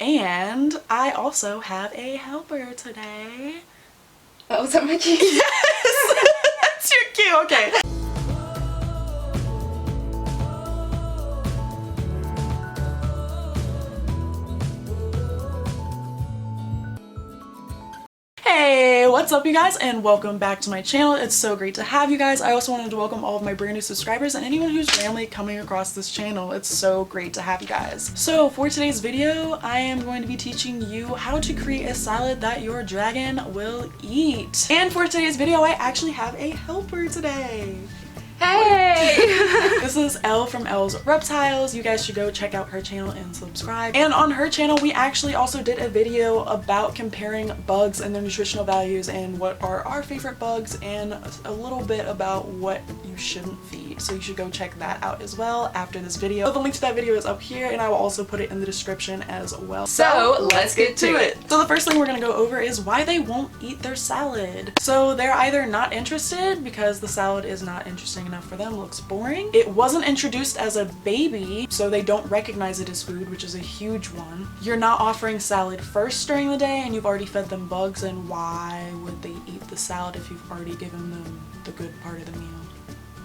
And I also have a helper today. Oh, is that my cue? Yes! That's your cue, okay. Hey, what's up you guys, and welcome back to my channel. It's so great to have you guys. I also wanted to welcome all of my brand new subscribers and anyone who's randomly coming across this channel. It's so great to have you guys. So for today's video, I am going to be teaching you how to create a salad that your dragon will eat. And for today's video, I actually have a helper today. Hey! This is Elle from Elle's Reptiles. You guys should go check out her channel and subscribe. And on her channel, we actually also did a video about comparing bugs and their nutritional values and what are our favorite bugs and a little bit about what you shouldn't feed. So you should go check that out as well after this video. So the link to that video is up here and I will also put it in the description as well. So let's get to it. So the first thing we're gonna go over is why they won't eat their salad. So they're either not interested because the salad is not interesting enough for them, looks boring. It wasn't introduced as a baby, so they don't recognize it as food, which is a huge one. You're not offering salad first during the day and you've already fed them bugs, and why would they eat the salad if you've already given them the good part of the meal?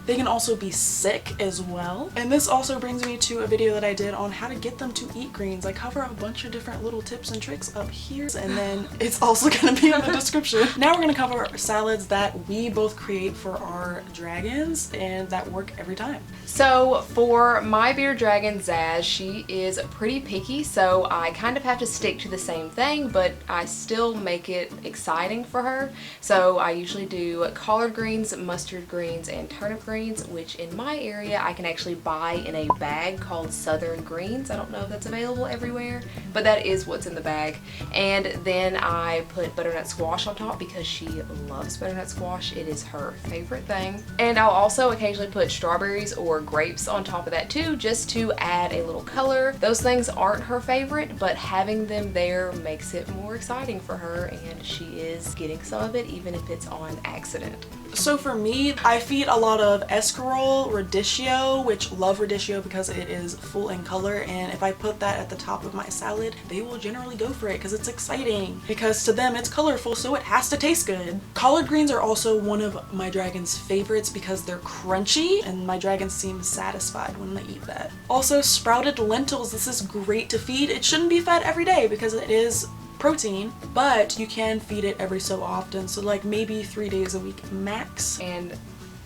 They can also be sick as well. And this also brings me to a video that I did on how to get them to eat greens. I cover a bunch of different little tips and tricks up here, and then it's also gonna be in the description. Now we're gonna cover salads that we both create for our dragons and that work every time. So for my bearded dragon Zaz, she is pretty picky, so I kind of have to stick to the same thing, but I still make it exciting for her. So I usually do collard greens, mustard greens, and turnip greens, which in my area I can actually buy in a bag called Southern Greens. I don't know if that's available everywhere, but that is what's in the bag. And then I put butternut squash on top because she loves butternut squash. It is her favorite thing. And I'll also occasionally put strawberries or grapes on top of that too, just to add a little color. Those things aren't her favorite, but having them there makes it more exciting for her, and she is getting some of it even if it's on accident. So for me, I feed a lot of escarole, radicchio, which love radicchio because it is full in color, and if I put that at the top of my salad, they will generally go for it because it's exciting. Because to them it's colorful, so it has to taste good. Collard greens are also one of my dragon's favorites because they're crunchy, and my dragons seem satisfied when they eat that. Also, sprouted lentils, this is great to feed. It shouldn't be fed every day because it is protein, but you can feed it every so often, so like maybe 3 days a week max. And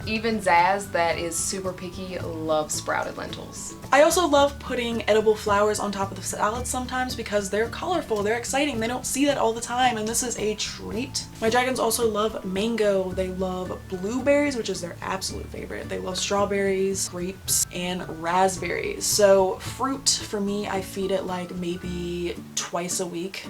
even Zaz, that is super picky, loves sprouted lentils. I also love putting edible flowers on top of the salad sometimes because they're colorful, they're exciting, they don't see that all the time, and this is a treat. My dragons also love mango, they love blueberries, which is their absolute favorite. They love strawberries, grapes, and raspberries. So fruit, for me, I feed it like maybe twice a week.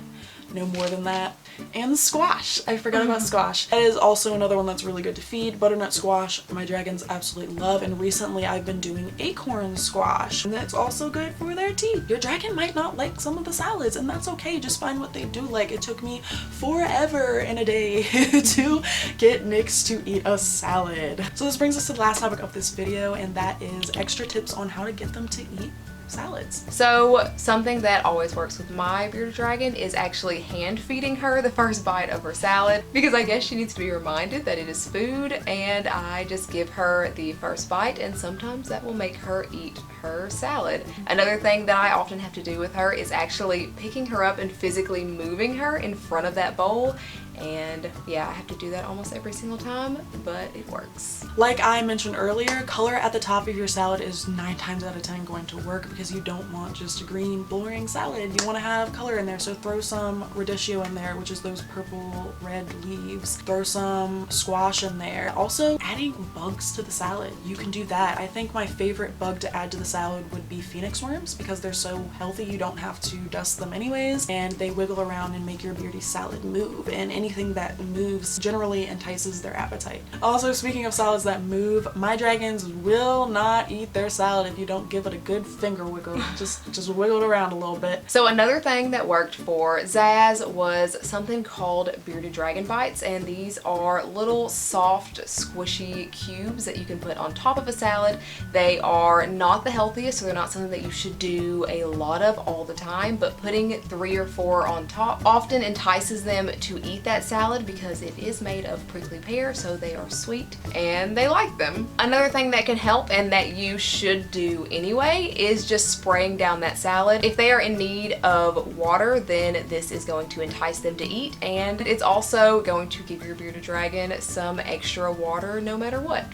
No more than that. And squash. I forgot about squash. That is also another one that's really good to feed. Butternut squash, my dragons absolutely love, and recently I've been doing acorn squash, and that's also good for their teeth. Your dragon might not like some of the salads, and that's okay. Just find what they do like. It took me forever in a day to get Nyx to eat a salad. So this brings us to the last topic of this video, and that is extra tips on how to get them to eat salads. So something that always works with my bearded dragon is actually hand feeding her the first bite of her salad, because I guess she needs to be reminded that it is food, and I just give her the first bite, and sometimes that will make her eat her salad. Another thing that I often have to do with her is actually picking her up and physically moving her in front of that bowl. And yeah, I have to do that almost every single time, but it works. Like I mentioned earlier, color at the top of your salad is 9 times out of 10 going to work because you don't want just a green, boring salad. You want to have color in there, so throw some radicchio in there, which is those purple red leaves. Throw some squash in there. Also, adding bugs to the salad. You can do that. I think my favorite bug to add to the salad would be phoenix worms because they're so healthy you don't have to dust them anyways, and they wiggle around and make your Beardie salad move. And any anything that moves generally entices their appetite. Also, speaking of salads that move, my dragons will not eat their salad if you don't give it a good finger wiggle. Just wiggle it around a little bit. So another thing that worked for Zaz was something called Bearded Dragon Bites, and these are little soft squishy cubes that you can put on top of a salad. They are not the healthiest, so they're not something that you should do a lot of all the time, but putting 3 or 4 on top often entices them to eat that salad because it is made of prickly pear, so they are sweet and they like them. Another thing that can help and that you should do anyway is just spraying down that salad. If they are in need of water, then this is going to entice them to eat, and it's also going to give your bearded dragon some extra water no matter what.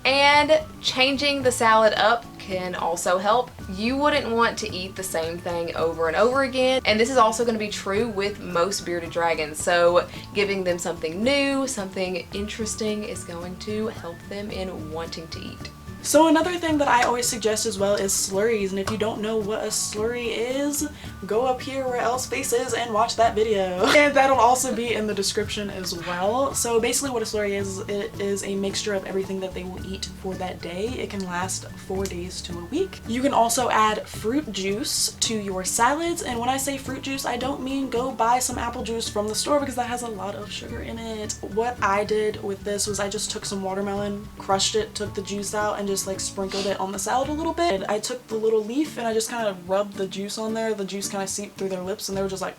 And changing the salad up can also help. You wouldn't want to eat the same thing over and over again, and this is also going to be true with most bearded dragons, so giving them something new, something interesting is going to help them in wanting to eat. So another thing that I always suggest as well is slurries, and if you don't know what a slurry is, go up here where Elle's face is and watch that video. And that'll also be in the description as well. So basically what a slurry is, it is a mixture of everything that they will eat for that day. It can last 4 days to a week. You can also add fruit juice to your salads, and when I say fruit juice, I don't mean go buy some apple juice from the store because that has a lot of sugar in it. What I did with this was I just took some watermelon, crushed it, took the juice out, and just like sprinkled it on the salad a little bit. And I took the little leaf and I just kind of rubbed the juice on there. The juice kind of seeped through their lips and they were just like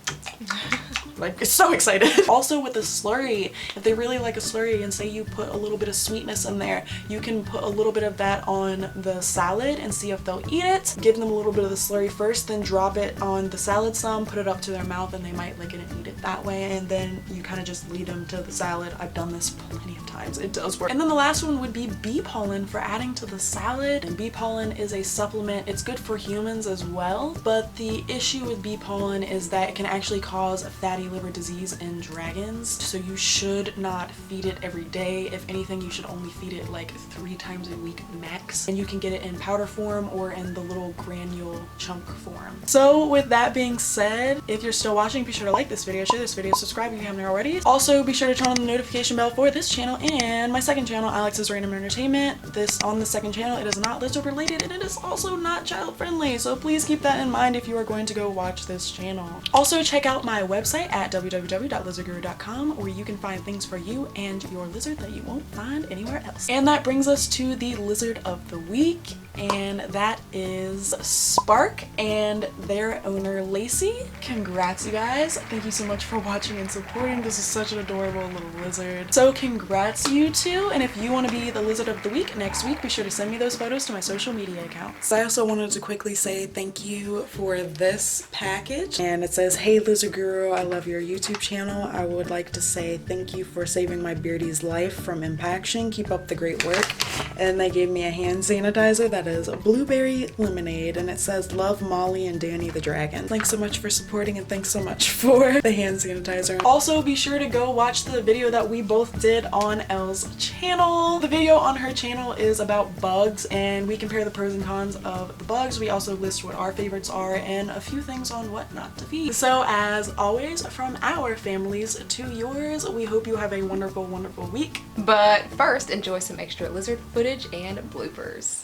so excited. Also with a slurry, if they really like a slurry and say you put a little bit of sweetness in there, you can put a little bit of that on the salad and see if they'll eat it. Give them a little bit of the slurry first, then drop it on the salad some, put it up to their mouth, and they might lick it and eat it that way. And then you kind of just lead them to the salad. I've done this plenty of times. It does work. And then the last one would be bee pollen for adding to the salad. And bee pollen is a supplement. It's good for humans as well, but the issue with bee pollen is that it can actually cause fatty liver disease in dragons, so you should not feed it every day. If anything, you should only feed it like 3 times a week max, and you can get it in powder form or in the little granule chunk form. So with that being said, if you're still watching, be sure to like this video, share this video, subscribe if you haven't already. Also be sure to turn on the notification bell for this channel and my second channel, Alex's Random Entertainment. On the second channel, it is not lizard related and it is also not child friendly, so please keep that in mind if you are going to go watch this channel. Also check out my website at www.lizardguru.com, where you can find things for you and your lizard that you won't find anywhere else. And that brings us to the lizard of the week, and that is Spark and their owner Lacey. Congrats, you guys. Thank you so much for watching and supporting. This is such an adorable little lizard. So congrats, you two, and if you want to be the lizard of the week next week, be sure to send me those photos to my social media accounts. I also wanted to quickly say thank you for this package, and it says, "Hey LizardGuru, I love your YouTube channel. I would like to say thank you for saving my Beardie's life from impaction. Keep up the great work." And they gave me a hand sanitizer that is blueberry lemonade, and it says, "Love Molly and Danny the dragon." Thanks so much for supporting, and thanks so much for the hand sanitizer. Also be sure to go watch the video that we both did on Elle's channel. The video on her channel is about bugs, and we compare the pros and cons of the bugs. We also list what our favorites are and a few things on what not to feed. So as always, from our families to yours, we hope you have a wonderful, wonderful week. But first, enjoy some extra lizard footage and bloopers.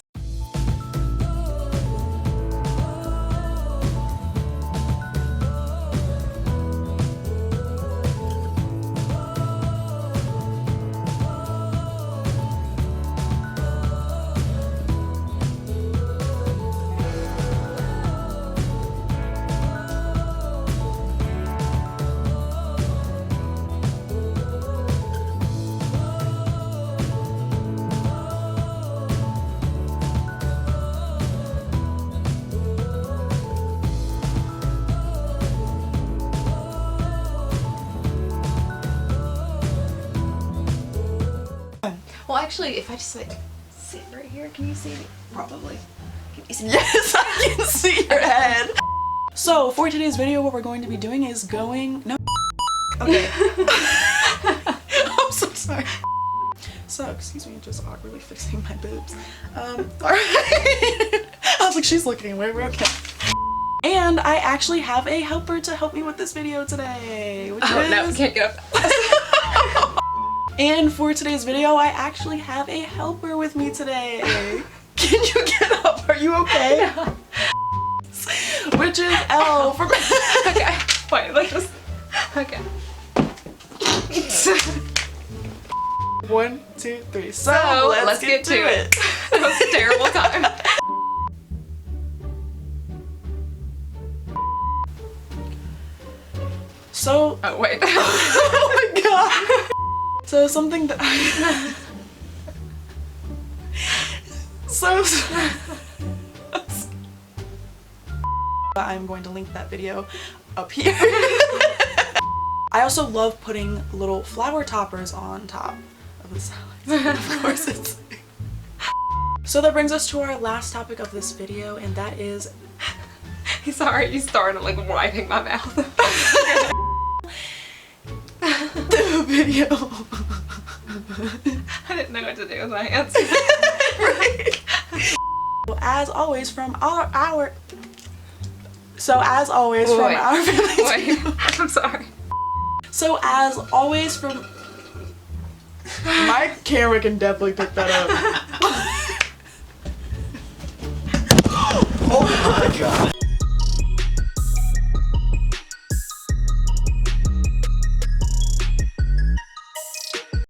Well, actually, if I just like sit right here, can you see me? Probably. Can you see me? Yes, I can see your head. So for today's video, what we're going to be doing is going, no, okay. I'm so sorry. So, excuse me, just awkwardly fixing my boobs. Alright. I was like, she's looking away, we're okay. And I actually have a helper to help me with this video today, which is... No, we can't get up. And for today's video, I actually have a helper with me today. Can you get up? Are you okay? No. Which is Elle from Okay, wait, let's just, okay. 1, 2, 3. So let's get to it. That was a terrible time. So, Oh, wait. oh my god. So something that I'm going to link that video up here. I also love putting little flower toppers on top of the salads. Of course it's... So that brings us to our last topic of this video, and that is... Sorry, you started like wiping my mouth. the video. I didn't know what to do with my hands. Right. Well, as always from our family. Wait, I'm sorry. So as always from my camera can definitely pick that up. Oh my god.